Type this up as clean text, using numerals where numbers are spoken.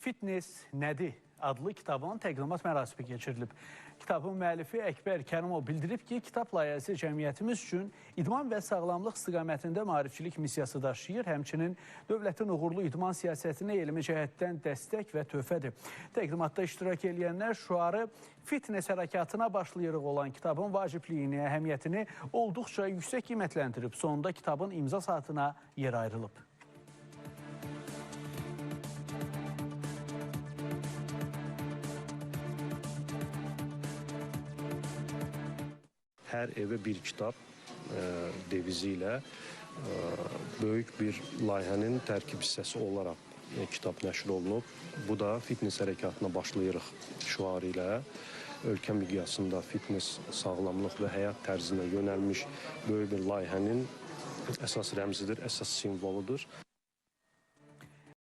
Fitness nədir? Adlı kitabın təqdimat mərasimi keçirilib. Kitabın müəllifi Əkbər Kərimov bildirib ki, kitab layihəsi cəmiyyətimiz üçün idman və sağlamlıq istiqamətində maarifçilik missiyası daşıyır. Həmçinin dövlətin uğurlu idman siyasətinə elmi cəhətdən dəstək və töhfədir. Təqdimatda iştirak edənlər şüarı fitness hərəkatına başlayırıq olan kitabın vacibliyini, əhəmiyyətini olduqca yüksək qiymətləndirib. Sonunda kitabın imza saatına yer ayrılıb. Hər evə bir kitab devizi ilə böyük bir layihənin tərkib hissəsi olaraq kitab nəşr olunub. Bu da fitness hərəkatına başlayırıq şüarı ilə ölkə miqyasında fitness, sağlamlıq və həyat tərzinə yönəlmiş böyük bir layihənin əsas rəmzidir, əsas simvoludur.